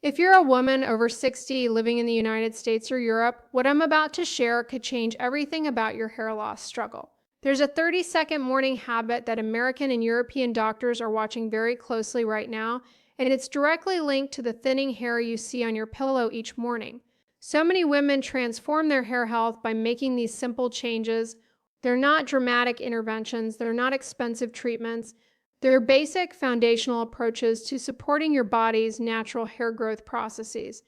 If you're a woman over 60 living in the United States or Europe, what I'm about to share could change everything about your hair loss struggle. There's a 30-second morning habit that American and European doctors are watching very closely right now, and it's directly linked to the thinning hair you see on your pillow each morning. So many women transform their hair health by making these simple changes. They're not dramatic interventions, they're not expensive treatments. They're basic foundational approaches to supporting your body's natural hair growth processes.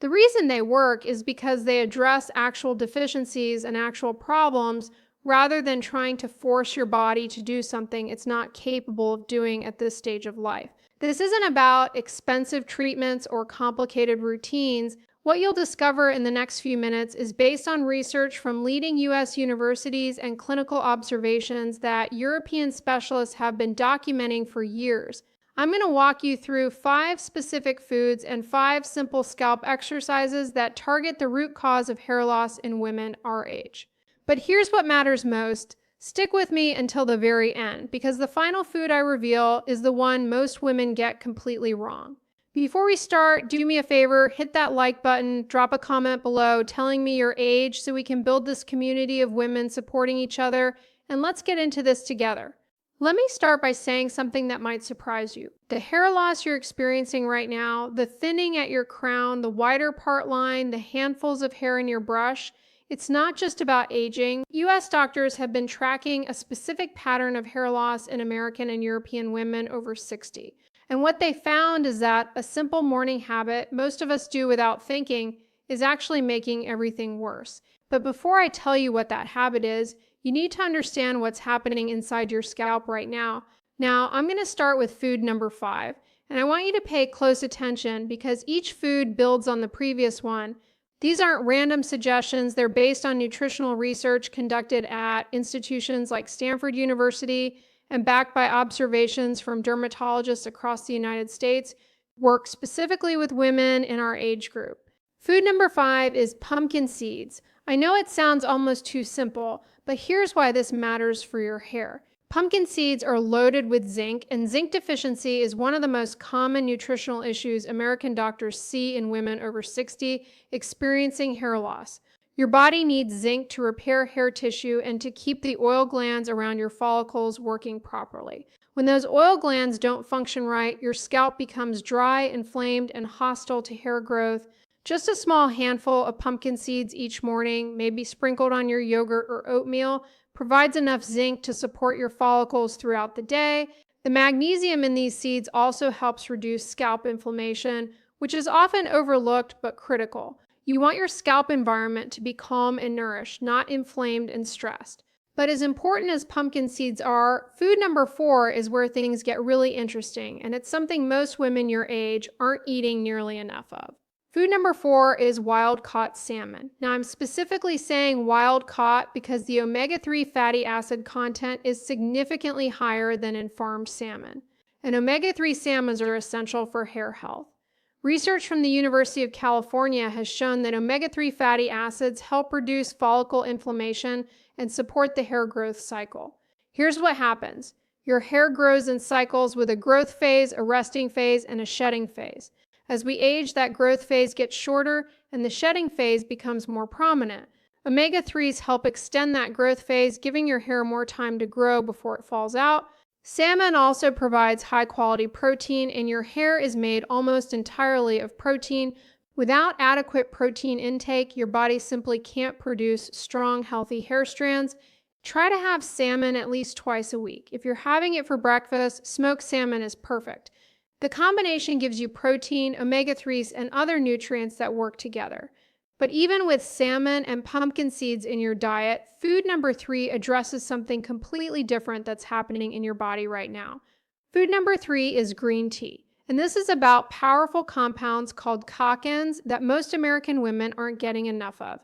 The reason they work is because they address actual deficiencies and actual problems rather than trying to force your body to do something it's not capable of doing at this stage of life. This isn't about expensive treatments or complicated routines. What you'll discover in the next few minutes is based on research from leading U.S. universities and clinical observations that European specialists have been documenting for years. I'm going to walk you through 5 specific foods and 5 simple scalp exercises that target the root cause of hair loss in women our age. But here's what matters most. Stick with me until the very end, because the final food I reveal is the one most women get completely wrong. Before we start, do me a favor, hit that like button, drop a comment below telling me your age so we can build this community of women supporting each other, and let's get into this together. Let me start by saying something that might surprise you. The hair loss you're experiencing right now, the thinning at your crown, the wider part line, the handfuls of hair in your brush, it's not just about aging. U.S. doctors have been tracking a specific pattern of hair loss in American and European women over 60. And what they found is that a simple morning habit most of us do without thinking is actually making everything worse. But before I tell you what that habit is, you need to understand what's happening inside your scalp right now. Now, I'm going to start with food number 5, and I want you to pay close attention because each food builds on the previous one. These aren't random suggestions. They're based on nutritional research conducted at institutions like Stanford University and backed by observations from dermatologists across the United States, work specifically with women in our age group. Food number 5 is pumpkin seeds. I know it sounds almost too simple, but here's why this matters for your hair. Pumpkin seeds are loaded with zinc, and zinc deficiency is one of the most common nutritional issues American doctors see in women over 60 experiencing hair loss. Your body needs zinc to repair hair tissue and to keep the oil glands around your follicles working properly. When those oil glands don't function right, your scalp becomes dry, inflamed, and hostile to hair growth. Just a small handful of pumpkin seeds each morning, maybe sprinkled on your yogurt or oatmeal, provides enough zinc to support your follicles throughout the day. The magnesium in these seeds also helps reduce scalp inflammation, which is often overlooked but critical. You want your scalp environment to be calm and nourished, not inflamed and stressed. But as important as pumpkin seeds are, food number 4 is where things get really interesting, and it's something most women your age aren't eating nearly enough of. Food number 4 is wild-caught salmon. Now, I'm specifically saying wild-caught because the omega-3 fatty acid content is significantly higher than in farmed salmon. And omega-3 salmons are essential for hair health. Research from the University of California has shown that omega-3 fatty acids help reduce follicle inflammation and support the hair growth cycle. Here's what happens. Your hair grows in cycles with a growth phase, a resting phase, and a shedding phase. As we age, that growth phase gets shorter and the shedding phase becomes more prominent. Omega-3s help extend that growth phase, giving your hair more time to grow before it falls out. Salmon also provides high-quality protein, and your hair is made almost entirely of protein. Without adequate protein intake, your body simply can't produce strong, healthy hair strands. Try to have salmon at least twice a week. If you're having it for breakfast, smoked salmon is perfect. The combination gives you protein, omega-3s, and other nutrients that work together. But even with salmon and pumpkin seeds in your diet, food number 3 addresses something completely different that's happening in your body right now. Food number 3 is green tea. And this is about powerful compounds called catechins that most American women aren't getting enough of.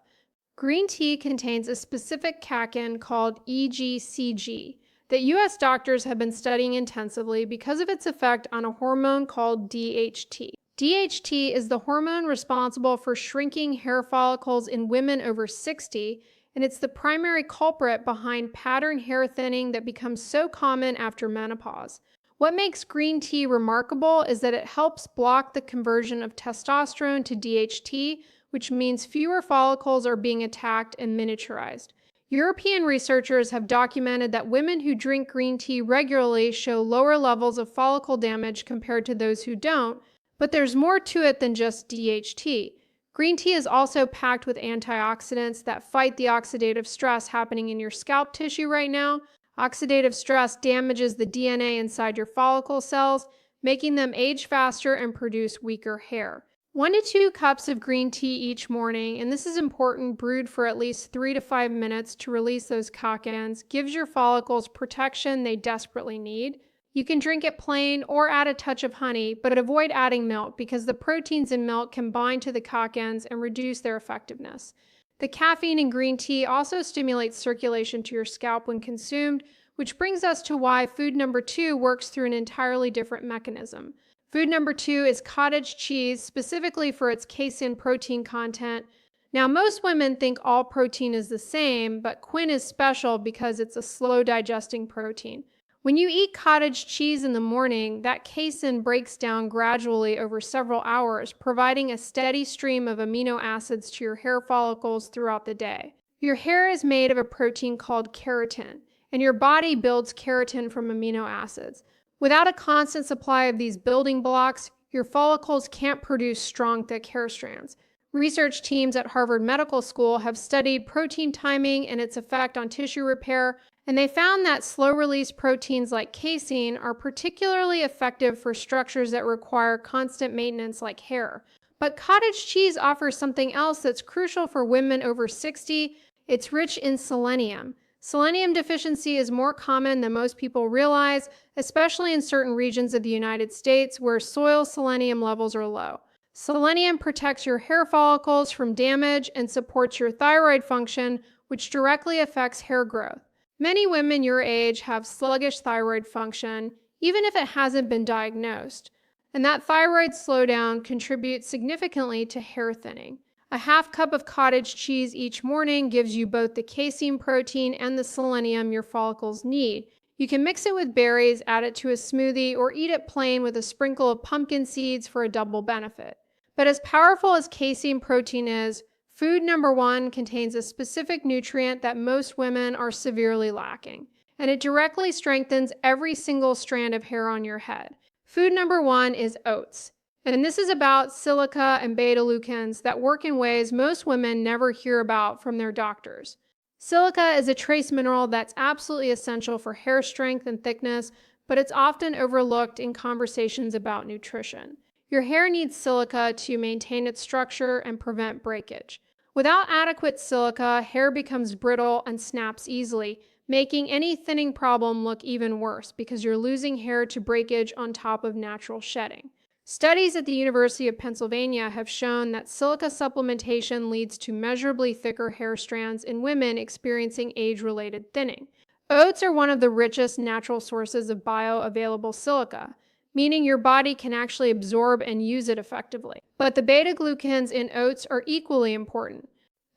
Green tea contains a specific catechin called EGCG that U.S. doctors have been studying intensively because of its effect on a hormone called DHT. DHT is the hormone responsible for shrinking hair follicles in women over 60, and it's the primary culprit behind pattern hair thinning that becomes so common after menopause. What makes green tea remarkable is that it helps block the conversion of testosterone to DHT, which means fewer follicles are being attacked and miniaturized. European researchers have documented that women who drink green tea regularly show lower levels of follicle damage compared to those who don't, but there's more to it than just DHT. Green tea is also packed with antioxidants that fight the oxidative stress happening in your scalp tissue right now. Oxidative stress damages the DNA inside your follicle cells, making them age faster and produce weaker hair. 1 to 2 cups of green tea each morning, and this is important, brewed for at least 3 to 5 minutes to release those cockins, gives your follicles protection they desperately need. You can drink it plain or add a touch of honey, but avoid adding milk because the proteins in milk can bind to the cockins and reduce their effectiveness. The caffeine in green tea also stimulates circulation to your scalp when consumed, which brings us to why food number 2 works through an entirely different mechanism. Food number 2 is cottage cheese, specifically for its casein protein content. Now, most women think all protein is the same, but quin is special because it's a slow digesting protein. When you eat cottage cheese in the morning, that casein breaks down gradually over several hours, providing a steady stream of amino acids to your hair follicles throughout the day. Your hair is made of a protein called keratin, and your body builds keratin from amino acids. Without a constant supply of these building blocks, your follicles can't produce strong, thick hair strands. Research teams at Harvard Medical School have studied protein timing and its effect on tissue repair, and they found that slow-release proteins like casein are particularly effective for structures that require constant maintenance like hair. But cottage cheese offers something else that's crucial for women over 60. It's rich in selenium. Selenium deficiency is more common than most people realize, especially in certain regions of the United States where soil selenium levels are low. Selenium protects your hair follicles from damage and supports your thyroid function, which directly affects hair growth. Many women your age have sluggish thyroid function, even if it hasn't been diagnosed, and that thyroid slowdown contributes significantly to hair thinning. A half cup of cottage cheese each morning gives you both the casein protein and the selenium your follicles need. You can mix it with berries, add it to a smoothie, or eat it plain with a sprinkle of pumpkin seeds for a double benefit. But as powerful as casein protein is, food number 1 contains a specific nutrient that most women are severely lacking, and it directly strengthens every single strand of hair on your head. Food number 1 is oats, and this is about silica and beta-glucans that work in ways most women never hear about from their doctors. Silica is a trace mineral that's absolutely essential for hair strength and thickness, but it's often overlooked in conversations about nutrition. Your hair needs silica to maintain its structure and prevent breakage. Without adequate silica, hair becomes brittle and snaps easily, making any thinning problem look even worse because you're losing hair to breakage on top of natural shedding. Studies at the University of Pennsylvania have shown that silica supplementation leads to measurably thicker hair strands in women experiencing age-related thinning. Oats are one of the richest natural sources of bioavailable silica, meaning your body can actually absorb and use it effectively. But the beta-glucans in oats are equally important.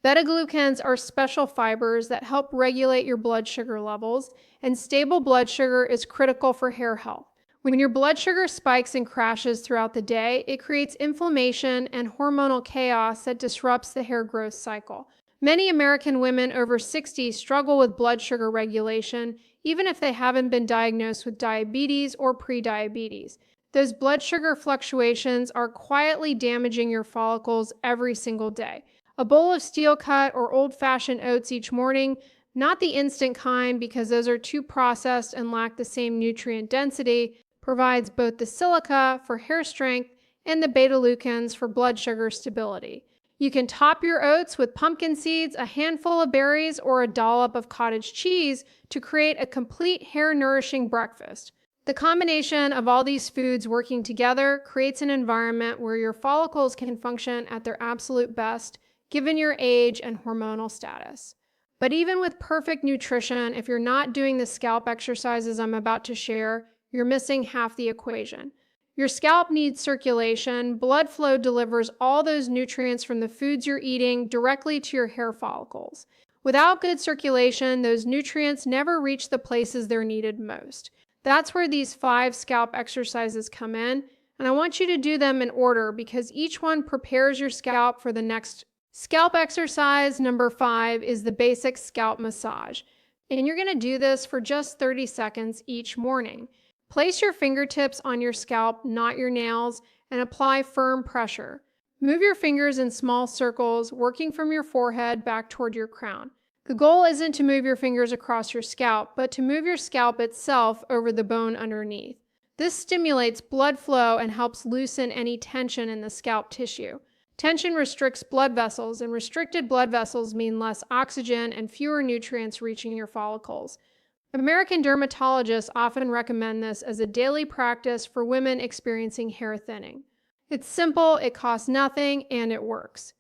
Beta-glucans are special fibers that help regulate your blood sugar levels, and stable blood sugar is critical for hair health. When your blood sugar spikes and crashes throughout the day, it creates inflammation and hormonal chaos that disrupts the hair growth cycle. Many American women over 60 struggle with blood sugar regulation, even if they haven't been diagnosed with diabetes or prediabetes. Those blood sugar fluctuations are quietly damaging your follicles every single day. A bowl of steel cut or old-fashioned oats each morning, not the instant kind because those are too processed and lack the same nutrient density, provides both the silica for hair strength and the beta-glucans for blood sugar stability. You can top your oats with pumpkin seeds, a handful of berries, or a dollop of cottage cheese to create a complete hair-nourishing breakfast. The combination of all these foods working together creates an environment where your follicles can function at their absolute best, given your age and hormonal status. But even with perfect nutrition, if you're not doing the scalp exercises I'm about to share, you're missing half the equation. Your scalp needs circulation. Blood flow delivers all those nutrients from the foods you're eating directly to your hair follicles. Without good circulation, those nutrients never reach the places they're needed most. That's where these 5 scalp exercises come in, and I want you to do them in order because each one prepares your scalp for the next. Scalp exercise number 5 is the basic scalp massage, and you're going to do this for just 30 seconds each morning. Place your fingertips on your scalp, not your nails, and apply firm pressure. Move your fingers in small circles, working from your forehead back toward your crown. The goal isn't to move your fingers across your scalp, but to move your scalp itself over the bone underneath. This stimulates blood flow and helps loosen any tension in the scalp tissue. Tension restricts blood vessels, and restricted blood vessels mean less oxygen and fewer nutrients reaching your follicles. American dermatologists often recommend this as a daily practice for women experiencing hair thinning. It's simple, it costs nothing, and it works.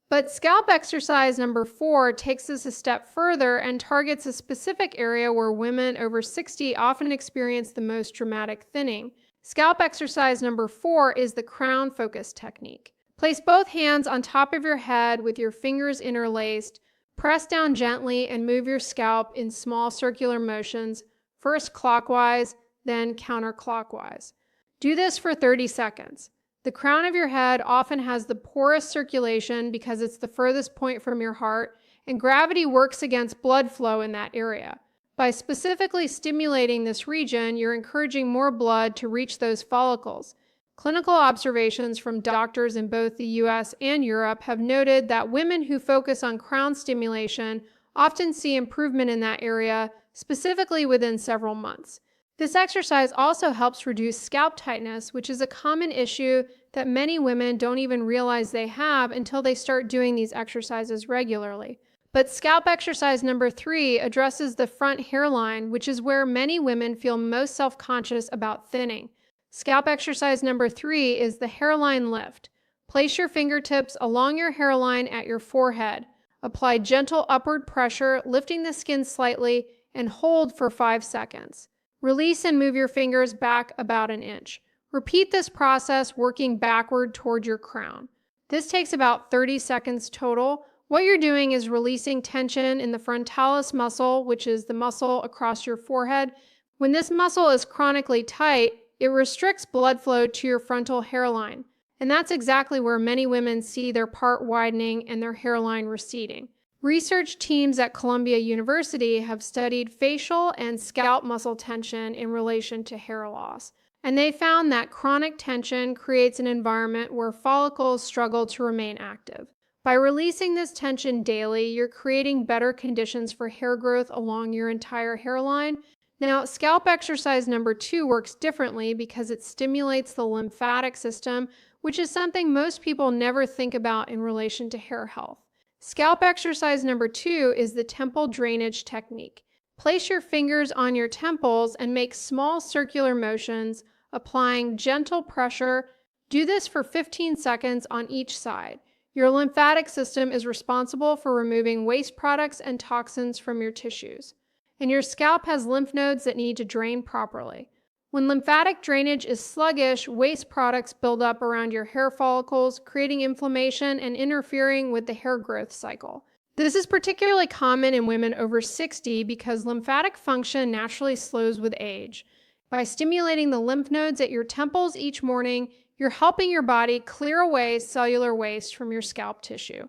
But scalp exercise number 4 takes this a step further and targets a specific area where women over 60 often experience the most dramatic thinning. Scalp exercise number 4 is the crown focus technique. Place both hands on top of your head with your fingers interlaced. Press down gently and move your scalp in small circular motions, first clockwise, then counterclockwise. Do this for 30 seconds. The crown of your head often has the poorest circulation because it's the furthest point from your heart, and gravity works against blood flow in that area. By specifically stimulating this region, you're encouraging more blood to reach those follicles. Clinical observations from doctors in both the US and Europe have noted that women who focus on crown stimulation often see improvement in that area, specifically within several months. This exercise also helps reduce scalp tightness, which is a common issue that many women don't even realize they have until they start doing these exercises regularly. But scalp exercise number 3 addresses the front hairline, which is where many women feel most self-conscious about thinning. Scalp exercise number 3 is the hairline lift. Place your fingertips along your hairline at your forehead. Apply gentle upward pressure, lifting the skin slightly, and hold for 5 seconds. Release and move your fingers back about an inch. Repeat this process working backward toward your crown. This takes about 30 seconds total. What you're doing is releasing tension in the frontalis muscle, which is the muscle across your forehead. When this muscle is chronically tight, it restricts blood flow to your frontal hairline, and that's exactly where many women see their part widening and their hairline receding. Research teams at Columbia University have studied facial and scalp muscle tension in relation to hair loss, and they found that chronic tension creates an environment where follicles struggle to remain active. By releasing this tension daily, you're creating better conditions for hair growth along your entire hairline. Now, scalp exercise number 2 works differently because it stimulates the lymphatic system, which is something most people never think about in relation to hair health. Scalp exercise number 2 is the temple drainage technique. Place your fingers on your temples and make small circular motions, applying gentle pressure. Do this for 15 seconds on each side. Your lymphatic system is responsible for removing waste products and toxins from your tissues, and your scalp has lymph nodes that need to drain properly. When lymphatic drainage is sluggish, waste products build up around your hair follicles, creating inflammation and interfering with the hair growth cycle. This is particularly common in women over 60 because lymphatic function naturally slows with age. By stimulating the lymph nodes at your temples each morning, you're helping your body clear away cellular waste from your scalp tissue.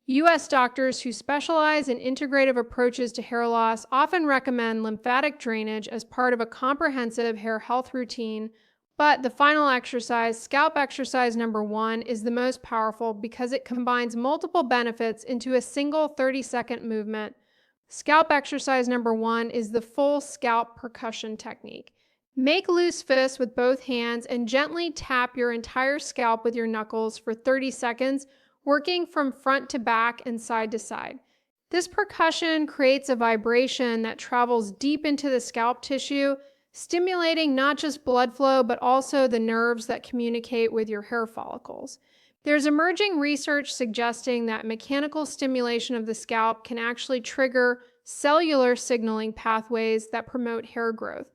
U.S. doctors who specialize in integrative approaches to hair loss often recommend lymphatic drainage as part of a comprehensive hair health routine, but the final exercise, scalp exercise number 1, is the most powerful because it combines multiple benefits into a single 30-second movement. Scalp exercise number 1 is the full scalp percussion technique. Make loose fists with both hands and gently tap your entire scalp with your knuckles for 30 seconds, working from front to back and side to side. This percussion creates a vibration that travels deep into the scalp tissue, stimulating not just blood flow, but also the nerves that communicate with your hair follicles. There's emerging research suggesting that mechanical stimulation of the scalp can actually trigger cellular signaling pathways that promote hair growth.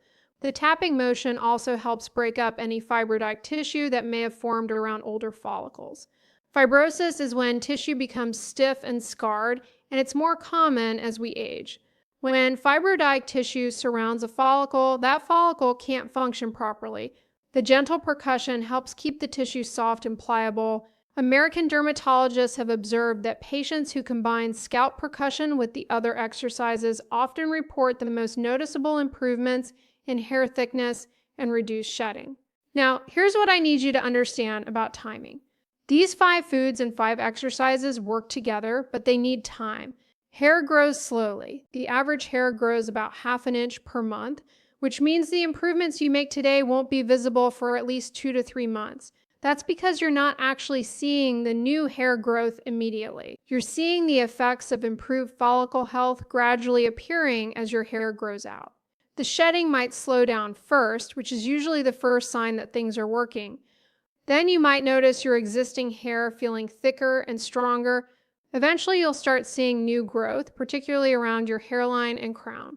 The tapping motion also helps break up any fibrotic tissue that may have formed around older follicles. Fibrosis is when tissue becomes stiff and scarred, and it's more common as we age. When fibrotic tissue surrounds a follicle, that follicle can't function properly. The gentle percussion helps keep the tissue soft and pliable. American dermatologists have observed that patients who combine scalp percussion with the other exercises often report the most noticeable improvements in hair thickness and reduced shedding. Now, here's what I need you to understand about timing. These 5 foods and 5 exercises work together, but they need time. Hair grows slowly. The average hair grows about ½ an inch per month, which means the improvements you make today won't be visible for at least 2 to 3 months. That's because you're not actually seeing the new hair growth immediately. You're seeing the effects of improved follicle health gradually appearing as your hair grows out. The shedding might slow down first, which is usually the first sign that things are working. Then you might notice your existing hair feeling thicker and stronger. Eventually, you'll start seeing new growth, particularly around your hairline and crown.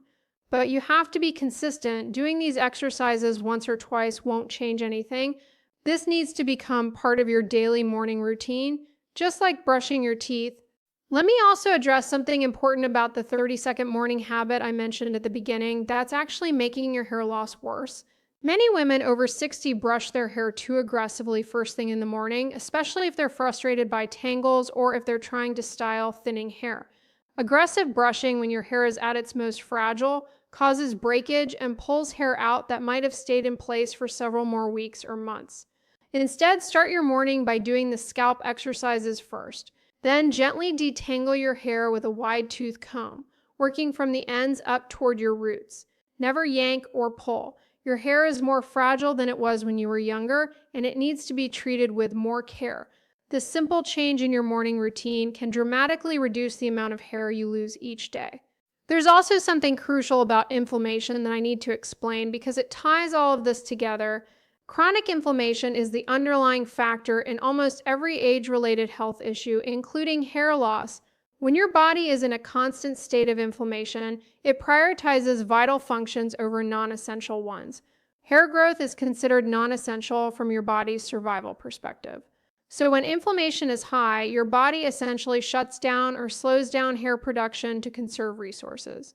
But you have to be consistent. Doing these exercises once or twice won't change anything. This needs to become part of your daily morning routine, just like brushing your teeth. Let me also address something important about the 30-second morning habit I mentioned at the beginning. That's actually making your hair loss worse. Many women over 60 brush their hair too aggressively first thing in the morning, especially if they're frustrated by tangles or if they're trying to style thinning hair. Aggressive brushing when your hair is at its most fragile causes breakage and pulls hair out that might have stayed in place for several more weeks or months. Instead, start your morning by doing the scalp exercises first. Then gently detangle your hair with a wide tooth comb, working from the ends up toward your roots. Never yank or pull. Your hair is more fragile than it was when you were younger, and it needs to be treated with more care. This simple change in your morning routine can dramatically reduce the amount of hair you lose each day. There's also something crucial about inflammation that I need to explain because it ties all of this together. Chronic inflammation is the underlying factor in almost every age-related health issue, including hair loss. When your body is in a constant state of inflammation, it prioritizes vital functions over non-essential ones. Hair growth is considered non-essential from your body's survival perspective. So when inflammation is high, your body essentially shuts down or slows down hair production to conserve resources.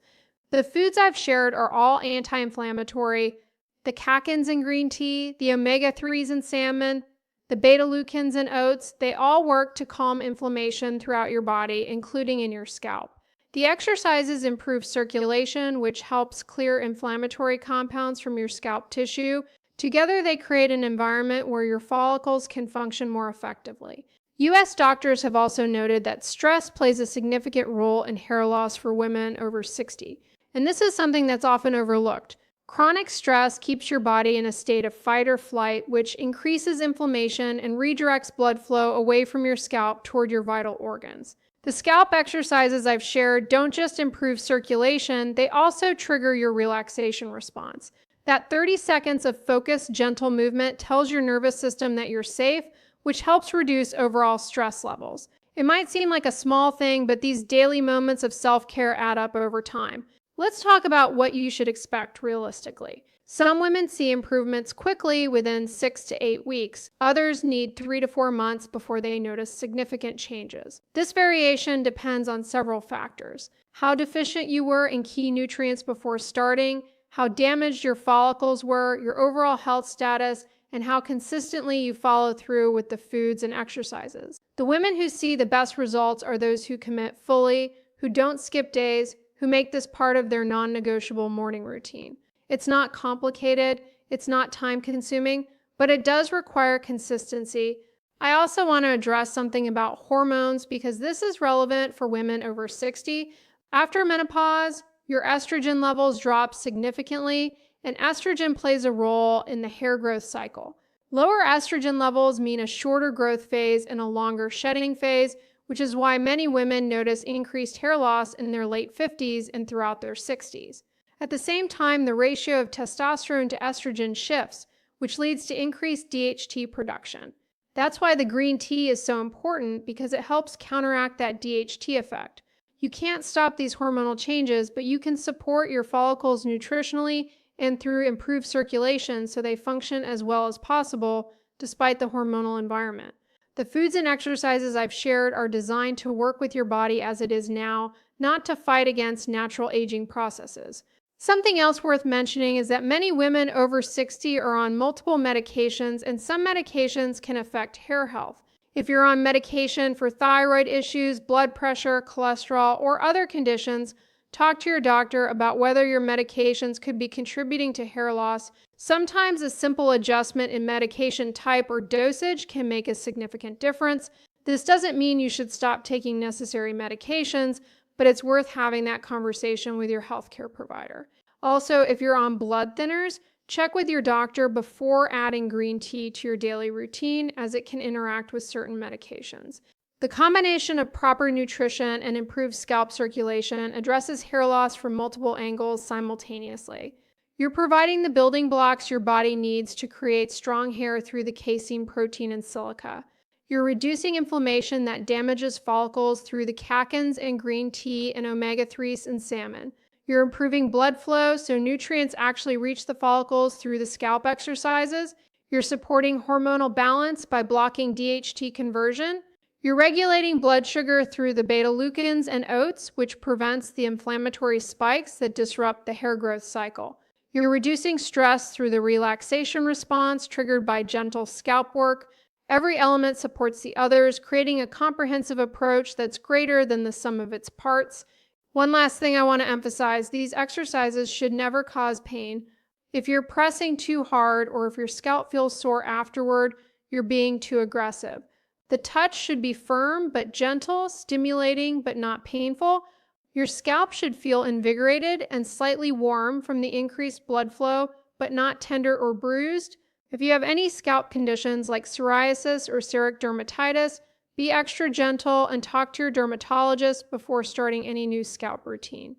The foods I've shared are all anti-inflammatory. The catechins in green tea, the omega-3s in salmon, the beta-glucans in oats, they all work to calm inflammation throughout your body, including in your scalp. The exercises improve circulation, which helps clear inflammatory compounds from your scalp tissue. Together, they create an environment where your follicles can function more effectively. U.S. doctors have also noted that stress plays a significant role in hair loss for women over 60, and this is something that's often overlooked. Chronic stress keeps your body in a state of fight or flight, which increases inflammation and redirects blood flow away from your scalp toward your vital organs. The scalp exercises I've shared don't just improve circulation, they also trigger your relaxation response. That 30 seconds of focused, gentle movement tells your nervous system that you're safe, which helps reduce overall stress levels. It might seem like a small thing, but these daily moments of self-care add up over time. Let's talk about what you should expect realistically. Some women see improvements quickly within 6 to 8 weeks. Others need 3 to 4 months before they notice significant changes. This variation depends on several factors: how deficient you were in key nutrients before starting, how damaged your follicles were, your overall health status, and how consistently you follow through with the foods and exercises. The women who see the best results are those who commit fully, who don't skip days, who make this part of their non-negotiable morning routine. It's not complicated, it's not time-consuming, but it does require consistency. I also want to address something about hormones because this is relevant for women over 60. After menopause, your estrogen levels drop significantly, and estrogen plays a role in the hair growth cycle. Lower estrogen levels mean a shorter growth phase and a longer shedding phase, which is why many women notice increased hair loss in their late 50s and throughout their 60s. At the same time, the ratio of testosterone to estrogen shifts, which leads to increased DHT production. That's why the green tea is so important, because it helps counteract that DHT effect. You can't stop these hormonal changes, but you can support your follicles nutritionally and through improved circulation so they function as well as possible despite the hormonal environment. The foods and exercises I've shared are designed to work with your body as it is now, not to fight against natural aging processes. Something else worth mentioning is that many women over 60 are on multiple medications, and some medications can affect hair health. If you're on medication for thyroid issues, blood pressure, cholesterol, or other conditions, talk to your doctor about whether your medications could be contributing to hair loss. Sometimes a simple adjustment in medication type or dosage can make a significant difference. This doesn't mean you should stop taking necessary medications, but it's worth having that conversation with your healthcare provider. Also, if you're on blood thinners, check with your doctor before adding green tea to your daily routine, as it can interact with certain medications. The combination of proper nutrition and improved scalp circulation addresses hair loss from multiple angles simultaneously. You're providing the building blocks your body needs to create strong hair through the casein protein and silica. You're reducing inflammation that damages follicles through the catechins in green tea and omega-3s in salmon. You're improving blood flow so nutrients actually reach the follicles through the scalp exercises. You're supporting hormonal balance by blocking DHT conversion. You're regulating blood sugar through the beta-glucans and oats, which prevents the inflammatory spikes that disrupt the hair growth cycle. You're reducing stress through the relaxation response triggered by gentle scalp work. Every element supports the others, creating a comprehensive approach that's greater than the sum of its parts. One last thing I want to emphasize, these exercises should never cause pain. If you're pressing too hard or if your scalp feels sore afterward, you're being too aggressive. The touch should be firm but gentle, stimulating but not painful. Your scalp should feel invigorated and slightly warm from the increased blood flow, but not tender or bruised. If you have any scalp conditions like psoriasis or seborrheic dermatitis, be extra gentle and talk to your dermatologist before starting any new scalp routine.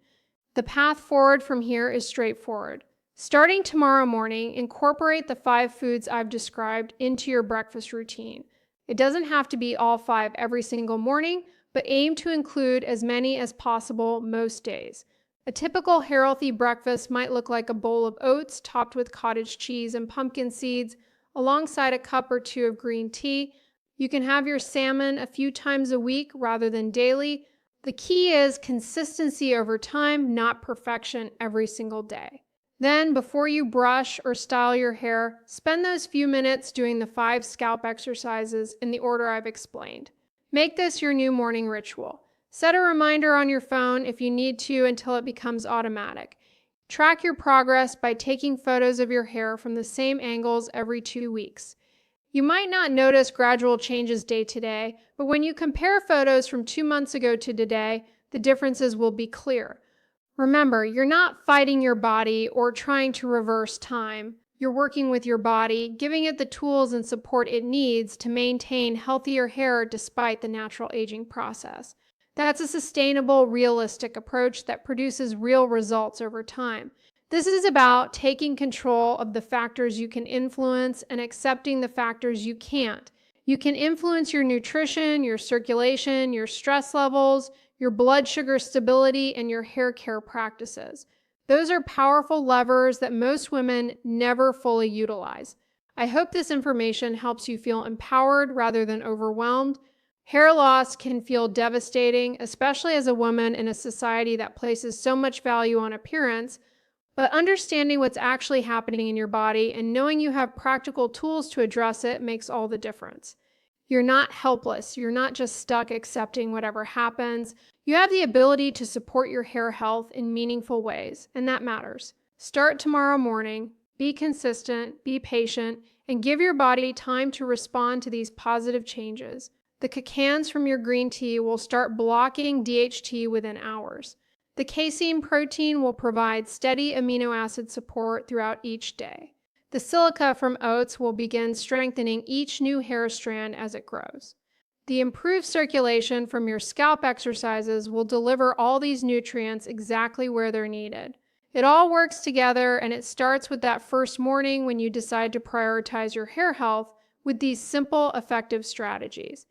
The path forward from here is straightforward. Starting tomorrow morning, incorporate the 5 foods I've described into your breakfast routine. It doesn't have to be all 5 every single morning, but aim to include as many as possible most days. A typical hair-healthy breakfast might look like a bowl of oats topped with cottage cheese and pumpkin seeds, alongside a cup or 2 of green tea. You can have your salmon a few times a week rather than daily. The key is consistency over time, not perfection every single day. Then, before you brush or style your hair, spend those few minutes doing the 5 scalp exercises in the order I've explained. Make this your new morning ritual. Set a reminder on your phone if you need to until it becomes automatic. Track your progress by taking photos of your hair from the same angles every 2 weeks. You might not notice gradual changes day to day, but when you compare photos from 2 months ago to today, the differences will be clear. Remember, you're not fighting your body or trying to reverse time. You're working with your body, giving it the tools and support it needs to maintain healthier hair despite the natural aging process. That's a sustainable, realistic approach that produces real results over time. This is about taking control of the factors you can influence and accepting the factors you can't. You can influence your nutrition, your circulation, your stress levels, your blood sugar stability, and your hair care practices. Those are powerful levers that most women never fully utilize. I hope this information helps you feel empowered rather than overwhelmed. Hair loss can feel devastating, especially as a woman in a society that places so much value on appearance, but understanding what's actually happening in your body and knowing you have practical tools to address it makes all the difference. You're not helpless. You're not just stuck accepting whatever happens. You have the ability to support your hair health in meaningful ways, and that matters. Start tomorrow morning, be consistent, be patient, and give your body time to respond to these positive changes. The catechins from your green tea will start blocking DHT within hours. The casein protein will provide steady amino acid support throughout each day. The silica from oats will begin strengthening each new hair strand as it grows. The improved circulation from your scalp exercises will deliver all these nutrients exactly where they're needed. It all works together, and it starts with that first morning when you decide to prioritize your hair health with these simple, effective strategies.